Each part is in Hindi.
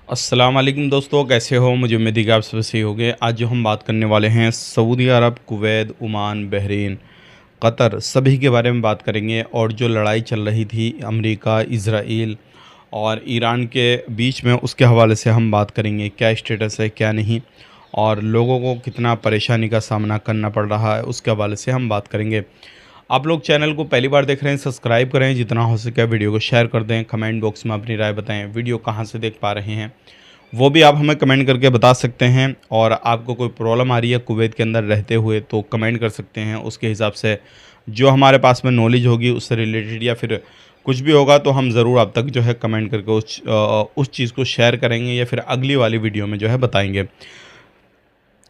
अस्सलाम वालेकुम दोस्तों, कैसे हो? मुझे उम्मीद है कि आप सब सही होंगे। आज जो हम बात करने वाले हैं सऊदी अरब, कुवैत, ओमान, बहरीन, कतर सभी के बारे में बात करेंगे। और जो लड़ाई चल रही थी अमेरिका, इज़राइल और ईरान के बीच में, उसके हवाले से हम बात करेंगे। क्या स्टेटस है, क्या नहीं, और लोगों को कितना परेशानी का सामना करना पड़ रहा है, उसके हवाले से हम बात करेंगे। आप लोग चैनल को पहली बार देख रहे हैं, सब्सक्राइब करें, जितना हो सके वीडियो को शेयर कर दें, कमेंट बॉक्स में अपनी राय बताएं। वीडियो कहां से देख पा रहे हैं वो भी आप हमें कमेंट करके बता सकते हैं। और आपको कोई प्रॉब्लम आ रही है कुवैत के अंदर रहते हुए तो कमेंट कर सकते हैं। उसके हिसाब से जो हमारे पास में नॉलेज होगी उससे रिलेटेड या फिर कुछ भी होगा तो हम ज़रूर आप तक जो है कमेंट करके उस चीज़ को शेयर करेंगे या फिर अगली वाली वीडियो में जो है बताएंगे।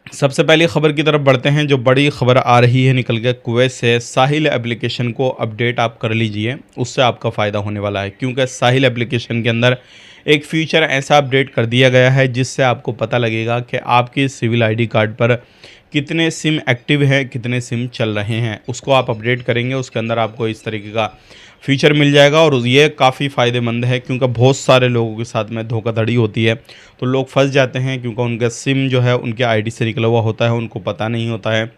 सबसे पहले ख़बर की तरफ बढ़ते हैं। जो बड़ी ख़बर आ रही है निकल के कुवैत से, साहिल एप्लीकेशन को अपडेट आप कर लीजिए, उससे आपका फ़ायदा होने वाला है। क्योंकि साहिल एप्लीकेशन के अंदर एक फ़ीचर ऐसा अपडेट कर दिया गया है जिससे आपको पता लगेगा कि आपके सिविल आईडी कार्ड पर कितने सिम एक्टिव हैं, कितने सिम चल रहे हैं। उसको आप अपडेट करेंगे, उसके अंदर आपको इस तरीके का फ़ीचर मिल जाएगा। और ये काफ़ी फ़ायदेमंद है क्योंकि बहुत सारे लोगों के साथ में धोखाधड़ी होती है, तो लोग फंस जाते हैं क्योंकि उनका सिम जो है उनके आईडी से निकला हुआ होता है। उनको पता नहीं होता है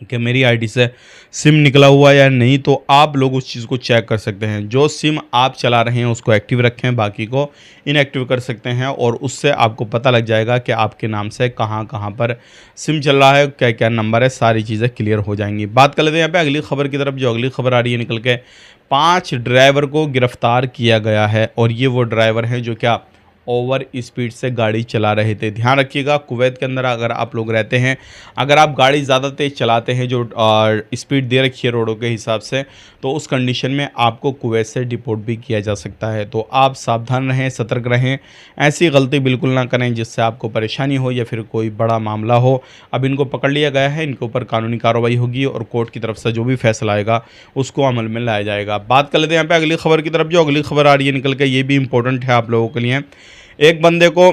कि मेरी आईडी से सिम निकला हुआ या नहीं। तो आप लोग उस चीज़ को चेक कर सकते हैं। जो सिम आप चला रहे हैं उसको एक्टिव रखें, बाकी को इनएक्टिव कर सकते हैं। और उससे आपको पता लग जाएगा कि आपके नाम से कहाँ कहाँ पर सिम चल रहा है, क्या क्या नंबर है, सारी चीज़ें क्लियर हो जाएंगी। बात कर लेते हैं यहाँ पे अगली खबर की तरफ। जो अगली खबर आ रही है निकल के, 5 ड्राइवर को गिरफ्तार किया गया है। और ये वो ड्राइवर हैं जो क्या ओवर स्पीड से गाड़ी चला रहे थे। ध्यान रखिएगा, कुवैत के अंदर अगर आप लोग रहते हैं, अगर आप गाड़ी ज़्यादा तेज़ चलाते हैं, जो स्पीड दे रखी है रोडों के हिसाब से, तो उस कंडीशन में आपको कुवैत से डिपोर्ट भी किया जा सकता है। तो आप सावधान रहें, सतर्क रहें, ऐसी गलती बिल्कुल ना करें जिससे आपको परेशानी हो या फिर कोई बड़ा मामला हो। अब इनको पकड़ लिया गया है, इनके ऊपर कानूनी कार्रवाई होगी और कोर्ट की तरफ से जो भी फैसला आएगा उसको अमल में लाया जाएगा। बात कर लेते हैं यहाँ पे अगली खबर की तरफ। जो अगली खबर आ रही है निकल के, ये भी इंपॉर्टेंट है आप लोगों के लिए। एक बंदे को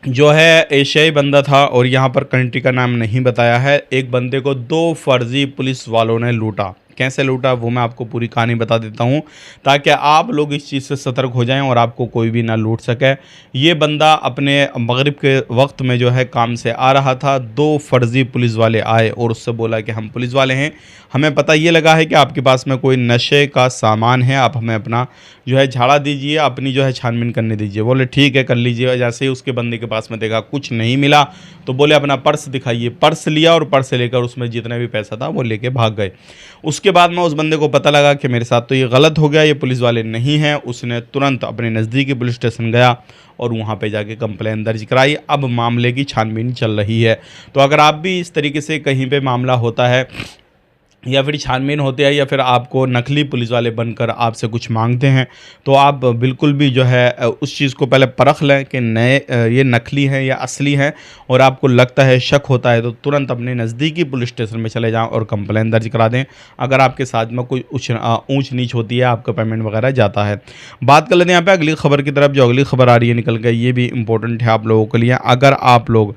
जो है एशियाई बंदा था और यहाँ पर कंट्री का नाम नहीं बताया है, एक बंदे को 2 फर्जी पुलिस वालों ने लूटा। कैसे लूटा वो मैं आपको पूरी कहानी बता देता हूँ ताकि आप लोग इस चीज़ से सतर्क हो जाएं और आपको कोई भी ना लूट सके। ये बंदा अपने मगरिब के वक्त में जो है काम से आ रहा था, 2 फर्जी पुलिस वाले आए और उससे बोला कि हम पुलिस वाले हैं, हमें पता ये लगा है कि आपके पास में कोई नशे का सामान है, आप हमें अपना जो है झाड़ा दीजिए, अपनी जो है छानबीन करने दीजिए। बोले ठीक है कर लीजिए। जैसे ही उसके बंदे के पास में देखा कुछ नहीं मिला तो बोले अपना पर्स दिखाइए। पर्स लिया और पर्स लेकर उसमें जितना भी पैसा था वो लेके भाग गए। उसके बाद में उस बंदे को पता लगा कि मेरे साथ तो ये गलत हो गया, ये पुलिस वाले नहीं हैं। उसने तुरंत अपने नज़दीकी पुलिस स्टेशन गया और वहाँ पे जाके कंप्लेन दर्ज कराई। अब मामले की छानबीन चल रही है। तो अगर आप भी इस तरीके से कहीं पे मामला होता है या फिर छानबीन होते हैं या फिर आपको नकली पुलिस वाले बनकर आपसे कुछ मांगते हैं, तो आप बिल्कुल भी जो है उस चीज़ को पहले परख लें कि ये नकली हैं या असली हैं। और आपको लगता है, शक होता है, तो तुरंत अपने नज़दीकी पुलिस स्टेशन में चले जाएं और कंप्लेन दर्ज करा दें अगर आपके साथ में कोई ऊंच नीच होती है, आपका पेमेंट वगैरह जाता है। बात कर लेते हैं यहाँ पर अगली खबर की तरफ। जो अगली खबर आ रही है निकल के, ये भी इंपॉर्टेंट है आप लोगों के लिए। अगर आप लोग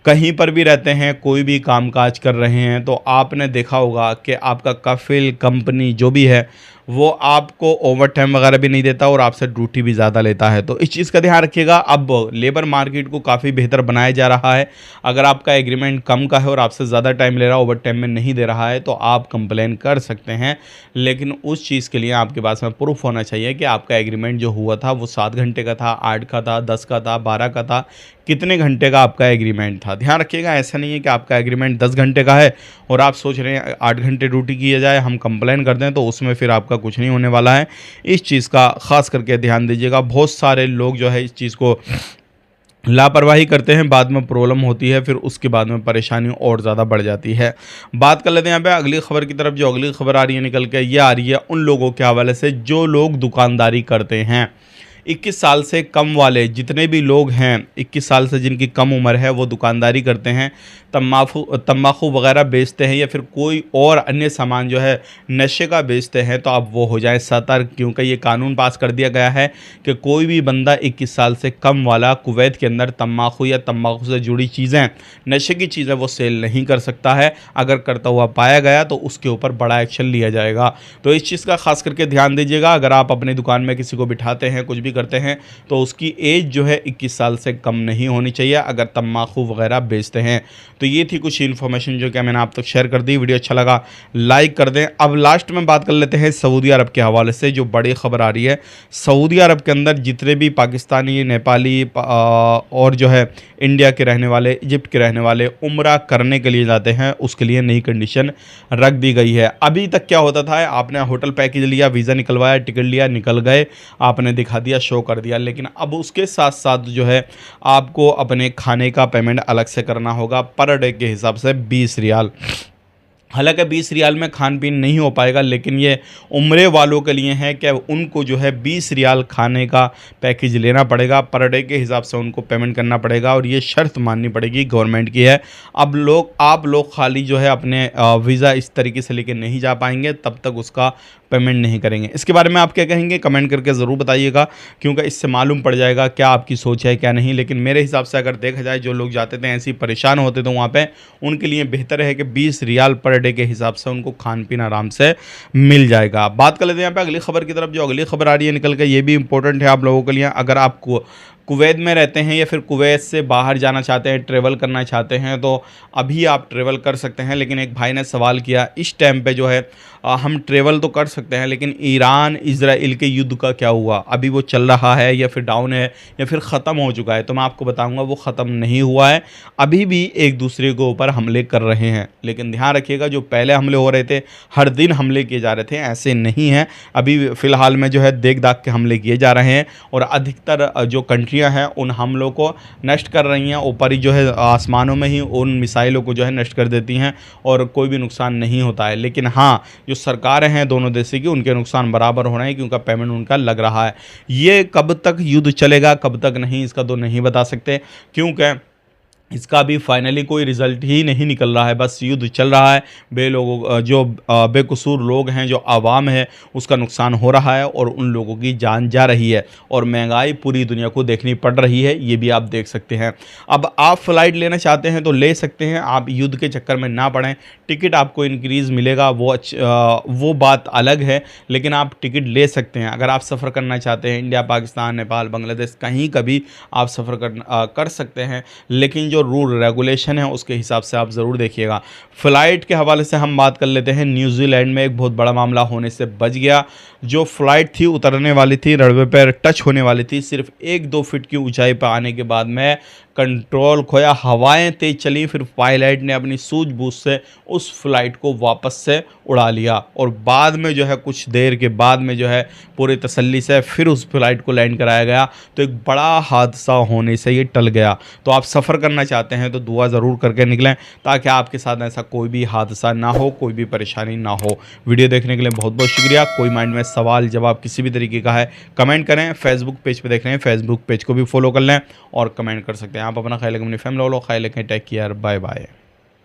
कहीं पर भी रहते हैं, कोई भी कामकाज कर रहे हैं, तो आपने देखा होगा कि आपका कफिल कंपनी जो भी है वो आपको ओवर टाइम वगैरह भी नहीं देता और आपसे ड्यूटी भी ज़्यादा लेता है। तो इस चीज़ का ध्यान रखिएगा। अब लेबर मार्केट को काफ़ी बेहतर बनाया जा रहा है। अगर आपका एग्रीमेंट कम का है और आपसे ज़्यादा टाइम ले रहा है, ओवर टाइम में नहीं दे रहा है, तो आप कंप्लेन कर सकते हैं। लेकिन उस चीज़ के लिए आपके पास में प्रूफ होना चाहिए कि आपका एग्रीमेंट जो हुआ था वो 7 घंटे का था, 8 का था, 10 का था, 12 का था, कितने घंटे का आपका एग्रीमेंट था। ध्यान रखिएगा, ऐसा नहीं है कि आपका एग्रीमेंट 10 घंटे का है और आप सोच रहे हैं 8 घंटे ड्यूटी किया जाए, हम कंप्लेन कर दें, तो उसमें फिर आपका कुछ नहीं होने वाला है। इस चीज़ का ख़ास करके ध्यान दीजिएगा। बहुत सारे लोग जो है इस चीज़ को लापरवाही करते हैं, बाद में प्रॉब्लम होती है, फिर उसके बाद में परेशानी और ज़्यादा बढ़ जाती है। बात कर लेते हैं यहाँ पे अगली खबर की तरफ। जो अगली खबर आ रही है निकल के, ये आ रही है उन लोगों के हवाले से जो लोग दुकानदारी करते हैं। 21 साल से कम वाले जितने भी लोग हैं, 21 साल से जिनकी कम उम्र है, वो दुकानदारी करते हैं, तम्बाकू वगैरह बेचते हैं या फिर कोई और अन्य सामान जो है नशे का बेचते हैं, तो आप वो हो जाएं सतर्क। क्योंकि ये कानून पास कर दिया गया है कि कोई भी बंदा 21 साल से कम वाला कुवैत के अंदर तम्बाकू या तम्बाकू से जुड़ी चीज़ें, नशे की चीज़ें वो सेल नहीं कर सकता है। अगर करता हुआ पाया गया तो उसके ऊपर बड़ा एक्शन लिया जाएगा। तो इस चीज़ का खास करके ध्यान दीजिएगा। अगर आप अपनी दुकान में किसी को बिठाते हैं, कुछ भी करते हैं तो उसकी एज जो है 21 साल से कम नहीं होनी चाहिए अगर तम्बाकू वगैरह बेचते हैं। तो ये थी कुछ इन्फॉर्मेशन जो कि मैंने आप तक शेयर कर दी। वीडियो अच्छा लगा लाइक कर दें। अब लास्ट में बात कर लेते हैं सऊदी अरब के हवाले से, जो बड़ी खबर आ रही है। सऊदी अरब के अंदर जितने भी पाकिस्तानी, नेपाली और जो है इंडिया के रहने वाले, इजिप्ट के रहने वाले उम्रा करने के लिए जाते हैं, उसके लिए नई कंडीशन रख दी गई है। अभी तक क्या होता था, आपने होटल पैकेज लिया, वीज़ा निकलवाया, टिकट लिया, निकल गए, आपने दिखा दिया, शो कर दिया। लेकिन अब उसके साथ साथ जो है आपको अपने खाने का पेमेंट अलग से करना होगा, पर डे के हिसाब से 20 रियाल। हालांकि 20 रियाल में खान पीन नहीं हो पाएगा, लेकिन ये उम्रे वालों के लिए है कि उनको जो है 20 रियाल खाने का पैकेज लेना पड़ेगा, पर डे के हिसाब से उनको पेमेंट करना पड़ेगा और ये शर्त माननी पड़ेगी, गवर्नमेंट की है। अब आप लोग खाली जो है अपने वीज़ा इस तरीके से लेके नहीं जा पाएंगे, तब तक उसका पेमेंट नहीं करेंगे। इसके बारे में आप क्या कहेंगे, कमेंट करके ज़रूर बताइएगा, क्योंकि इससे मालूम पड़ जाएगा क्या आपकी सोच है क्या नहीं। लेकिन मेरे हिसाब से अगर देखा जाए, जो लोग जाते थे ऐसे ही परेशान होते थे वहाँ पे, उनके लिए बेहतर है कि 20 रियाल पर डे के हिसाब से उनको खान पीन आराम से मिल जाएगा। बात कर लेते हैं यहाँ पे अगली खबर की तरफ। जो अगली खबर आ रही है निकल के, ये भी इंपॉर्टेंट है आप लोगों के लिए। अगर आपको कुवैत में रहते हैं या फिर कुवैत से बाहर जाना चाहते हैं, ट्रैवल करना चाहते हैं, तो अभी आप ट्रैवल कर सकते हैं। लेकिन एक भाई ने सवाल किया, इस टाइम पे जो है हम ट्रैवल तो कर सकते हैं, लेकिन ईरान इजराइल के युद्ध का क्या हुआ? अभी वो चल रहा है या फिर डाउन है या फिर ख़त्म हो चुका है? तो मैं आपको बताऊंगा, वो ख़त्म नहीं हुआ है, अभी भी एक दूसरे के ऊपर हमले कर रहे हैं। लेकिन ध्यान रखिएगा, जो पहले हमले हो रहे थे, हर दिन हमले किए जा रहे थे, ऐसे नहीं है। अभी फ़िलहाल में जो है देख दाख के हमले किए जा रहे हैं और अधिकतर जो कंट्रियां हैं उन हमलों को नष्ट कर रही हैं। ऊपर ही जो है आसमानों में ही उन मिसाइलों को जो है नष्ट कर देती हैं और कोई भी नुकसान नहीं होता है। लेकिन हाँ, जो सरकारें हैं दोनों देशों की, उनके नुकसान बराबर हो रहे हैं, क्योंकि पेमेंट उनका लग रहा है। ये कब तक युद्ध चलेगा, कब तक नहीं, इसका तो नहीं बता सकते, क्योंकि इसका भी फाइनली कोई रिज़ल्ट ही नहीं निकल रहा है। बस युद्ध चल रहा है, जो बेकसूर लोग हैं, जो आवाम है, उसका नुकसान हो रहा है और उन लोगों की जान जा रही है और महंगाई पूरी दुनिया को देखनी पड़ रही है। ये भी आप देख सकते हैं। अब आप फ़्लाइट लेना चाहते हैं तो ले सकते हैं, आप युद्ध के चक्कर में ना पड़ें। टिकट आपको इंक्रीज़ मिलेगा, वो बात अलग है, लेकिन आप टिकट ले सकते हैं। अगर आप सफ़र करना चाहते हैं, इंडिया, पाकिस्तान, नेपाल, बांग्लादेश, कहीं का भी आप सफ़र कर सकते हैं। लेकिन जो रूल रेगुलेशन है उसके हिसाब से आप ज़रूर देखिएगा। फ़्लाइट के हवाले से हम बात कर लेते हैं। न्यूजीलैंड में एक बहुत बड़ा मामला होने से बच गया। जो फ़्लाइट थी उतरने वाली थी, रनवे पर टच होने वाली थी, सिर्फ 1-2 फीट की ऊंचाई पर आने के बाद में कंट्रोल खोया, हवाएं तेज़ चली, फिर पायलट ने अपनी सूझबूझ से उस फ्लाइट को वापस से उड़ा लिया और बाद में जो है कुछ देर के बाद में जो है पूरी तसल्ली से फिर उस फ्लाइट को लैंड कराया गया। तो एक बड़ा हादसा होने से ये टल गया। तो आप सफ़र करना चाहते हैं तो दुआ ज़रूर करके निकलें, ताकि आपके साथ ऐसा कोई भी हादसा ना हो, कोई भी परेशानी ना हो। वीडियो देखने के लिए बहुत बहुत शुक्रिया। कोई माइंड में सवाल जवाब किसी भी तरीके का है, कमेंट करें। फेसबुक पेज पे देख रहे हैं, फेसबुक पेज को भी फॉलो कर लें और कमेंट कर सकते हैं। आप अपना ख्याल रखें, अपनी फैमिली वालों ख्याल रखें। Take care, bye bye.